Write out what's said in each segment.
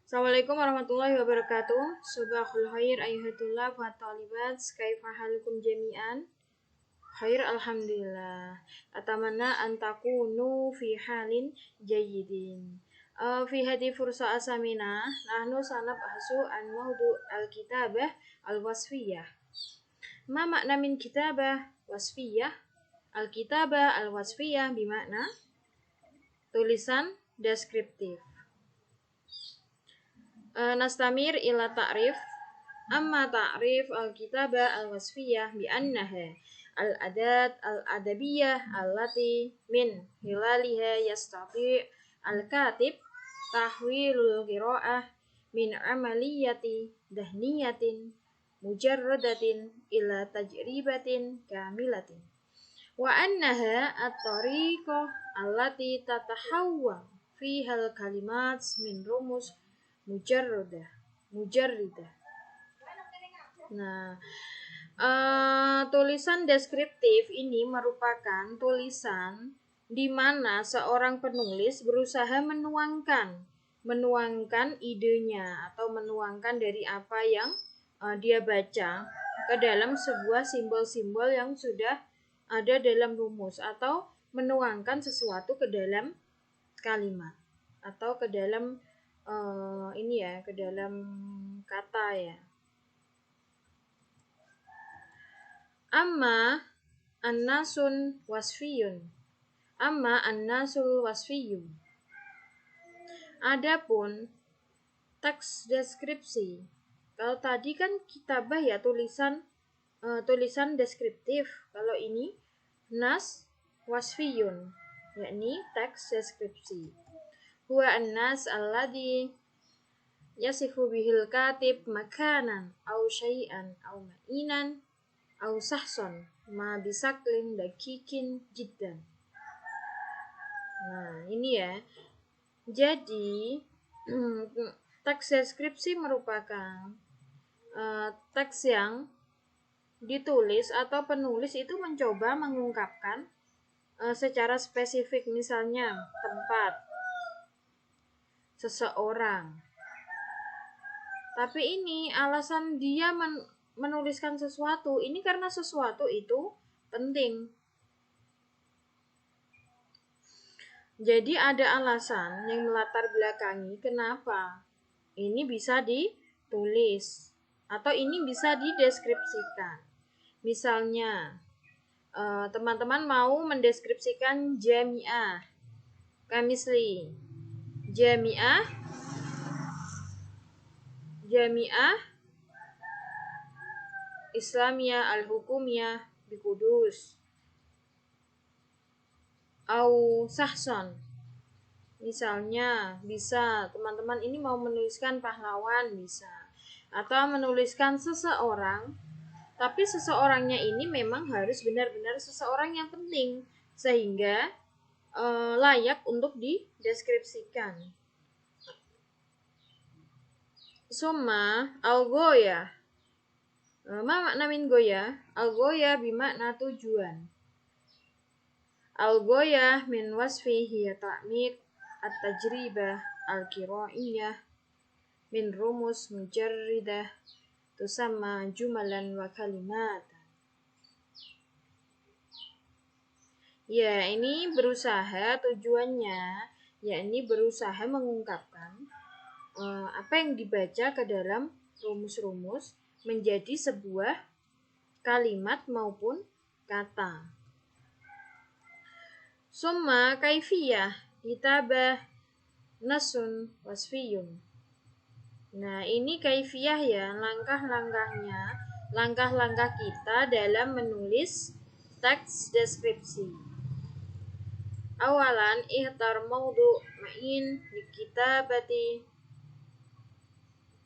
Assalamualaikum warahmatullahi wabarakatuh. Subahul khair ayyuhatullah wa talibat. Kaifa halukum jami'an? Khair alhamdulillah. Atamanna an takunu fi halin jayyidin. Fi hadi fursa asamina nahnu sanabhasu an mawdu al-kitabah al-wasfiyah. Ma makna min kitabah wasfiyah? Al-kitabah al-wasfiyah bimakna tulisan deskriptif. Nastamir ila ta'rif. Amma ta'rif al-kitabah al-wasfiyah bi annaha al-adat al-adabiyah allati min hilaliha yastati' al-katib tahwilul qira'ah min amaliyati dahniyatin mujarradatin ila tajribatin kamilatin wa annaha at-tariqah allati tatahawwa fiha al-kalimat min rumus mujarridah. Nah, tulisan deskriptif ini merupakan tulisan di mana seorang penulis berusaha menuangkan idenya atau menuangkan dari apa yang dia baca ke dalam sebuah simbol-simbol yang sudah ada dalam rumus atau menuangkan sesuatu ke dalam kalimat atau ke dalam ke dalam kata ya. Amma an-nasul wasfiyun. Adapun teks deskripsi. Kalau tadi kan kitabah ya tulisan deskriptif. Kalau ini nas wasfiyun, yakni teks deskripsi. Huwa an-nas alladhi yasifu bihil katib makanan au syai'an au ma'inan au sahson ma bisaklin dakikin jiddan. Nah, ini ya. Jadi, teks deskripsi merupakan teks yang ditulis atau penulis itu mencoba mengungkapkan secara spesifik, misalnya tempat, seseorang. Tapi ini alasan dia menuliskan sesuatu ini karena sesuatu itu penting. Jadi ada alasan yang melatar belakangi kenapa ini bisa ditulis atau ini bisa dideskripsikan. Misalnya teman-teman mau mendeskripsikan jami'ah, kamisli jami'ah Islamiyah al-Hukumiyah di Kudus au sahson. Misalnya bisa teman-teman ini mau menuliskan pahlawan bisa, atau menuliskan seseorang, tapi seseorangnya ini memang harus benar-benar seseorang yang penting sehingga layak untuk dideskripsikan. Summa al-goya. Ma makna min goya? Al-goya bimakna tujuan. Al-goya min wasfi hiya ta'mik at-tajribah al-qira'iyah min rumus mujarridah tusamma jumalan wa kalimat. Ya, ini tujuannya yakni berusaha mengungkapkan apa yang dibaca ke dalam rumus-rumus menjadi sebuah kalimat maupun kata. Summa kaifiyah kitabah nasun wasfiyun. Nah, ini kaifiyah ya, langkah-langkah kita dalam menulis teks deskripsi. Awalan ihtar maudu ma'in di kitabati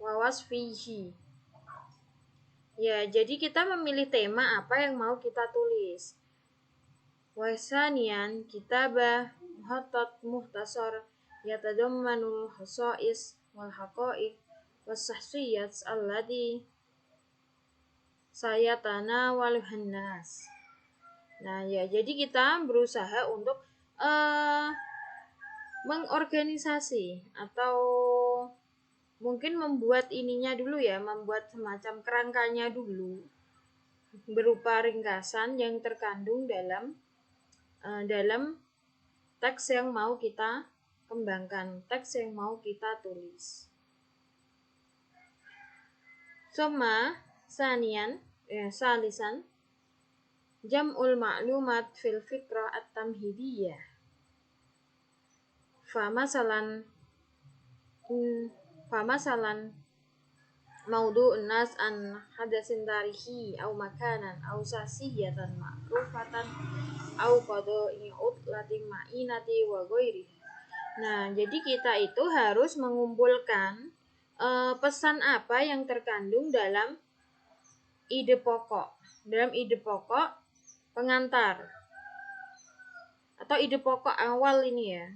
wa wasfihi. Ya, jadi kita memilih tema apa yang mau kita tulis. Wasanian kitabah muhattat muhtasar yatadammanul khasa'is wal haqa'iq was sahsiyat allati sayatanawaluhan nas. Nah, ya, jadi kita berusaha untuk mengorganisasi atau mungkin membuat ininya dulu ya, membuat semacam kerangkanya dulu berupa ringkasan yang terkandung dalam teks yang mau kita kembangkan, teks yang mau kita tulis. Summa sanian salisan jam'ul ma'lumat fil fikrah at-tamhidiyah. Famasalan maudu'un nas an hadasin tarihi au makanan au sasiyatan ma'rufatan au qada'i utlatin ma'inati wa ghairiha. Nah, jadi kita itu harus mengumpulkan pesan apa yang terkandung dalam ide pokok pengantar atau ide pokok awal ini ya.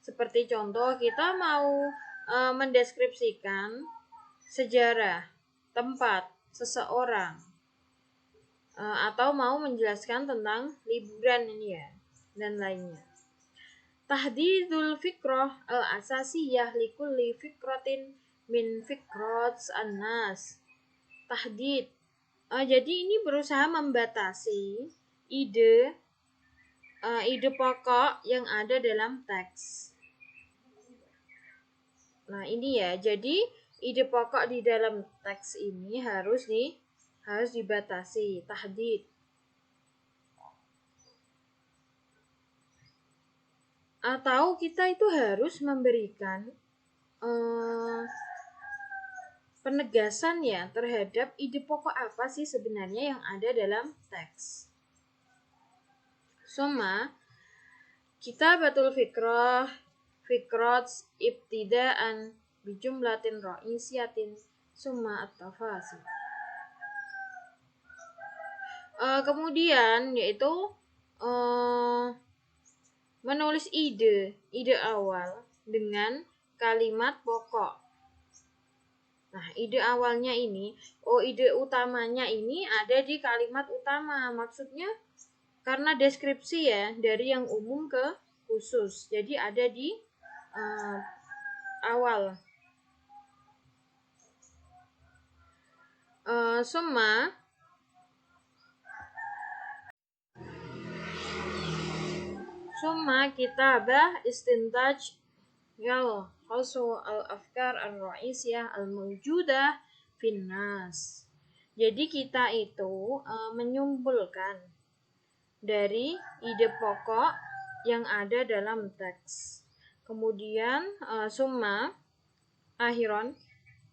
Seperti contoh kita mau mendeskripsikan sejarah, tempat, seseorang, atau mau menjelaskan tentang liburan ini ya, dan lainnya. Tahdidul fikrah al-asasiyah likulli fikratin min fikrats an-nas. Tahdid. Jadi ini berusaha membatasi ide pokok yang ada dalam teks. Nah, ini ya. Jadi ide pokok di dalam teks ini harus dibatasi, tahdid. Atau kita itu harus memberikan penegasan ya terhadap ide pokok apa sih sebenarnya yang ada dalam teks. Summa kitabatul fikrats ibtidaan bijumlatin ra'isiyatin summa at-tafasil. Kemudian yaitu menulis ide awal dengan kalimat pokok. Nah, ide awalnya ini, ide utamanya ini ada di kalimat utama. Maksudnya karena deskripsi ya, dari yang umum ke khusus. Jadi ada di awal. Summa kitabah istintaj yal khusu al-afkar ar-ra'isiyah al-mawjudah finnas. Jadi kita itu menyimpulkan dari ide pokok yang ada dalam teks. Kemudian summa akhiran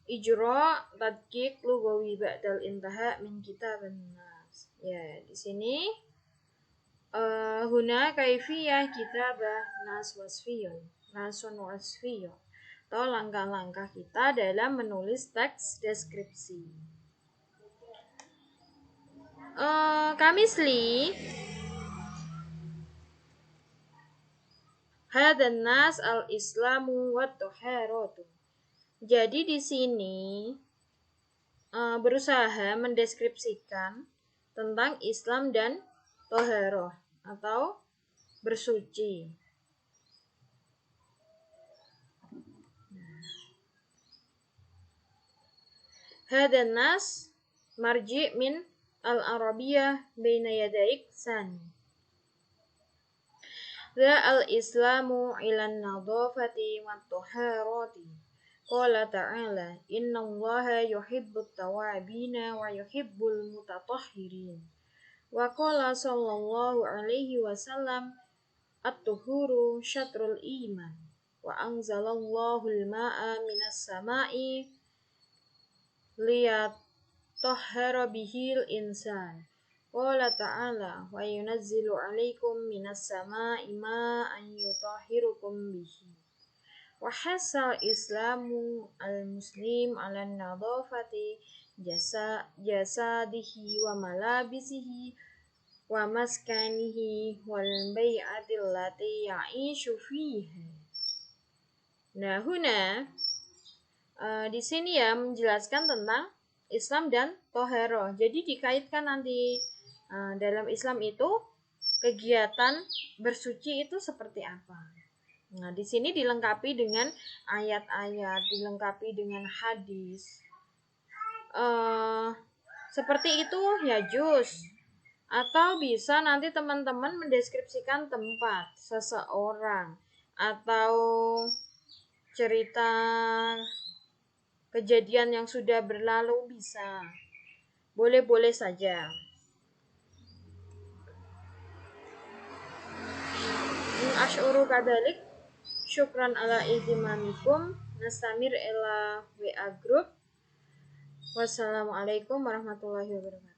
ijra tadqiq lugawi ba'dal intaha min kitabun nas. Ya, di sini huna kaifiyah kitabah nasun wasfiyun atau langkah-langkah kita dalam menulis teks deskripsi. Kamisli hadan nas al-islamu wa taharatu. Jadi di sini berusaha mendeskripsikan tentang Islam dan toharoh atau bersuci. Hadan nas marji min al-arabiyah baina yadaik sani. Za al-islamu ilan nadafati wa taharati. Qala ta'ala inna allaha yuhibbut tawabina wa yuhibbul mutatahhirin. Wa qala sallallahu alaihi wasallam at-tuhuru syatrul iman wa anzalallahu al-ma'a minas sama'i liyatahhara bihil insan. Qala ta'ala wa yunazzilu 'alaikum minas sama'i ma'an yutahhirukum bihi. Wa hasal islamu al-muslim 'ala nadhafati jasadihi wa malabisihi wa maskanihi wal bai'ati allati ya'ishu fiha. Nah, huna di sini ya menjelaskan tentang Islam dan toharoh. Jadi dikaitkan nanti dalam Islam itu kegiatan bersuci itu seperti apa. Nah, di sini dilengkapi dengan ayat-ayat, dilengkapi dengan hadis. Seperti itu ya jus. Atau bisa nanti teman-teman mendeskripsikan tempat, seseorang, atau cerita kejadian yang sudah berlalu bisa. Boleh-boleh saja. Asy'uru kadzalik. Syukran ala ihtimamikum. Nastamir ila WA group. Wassalamualaikum warahmatullahi wabarakatuh.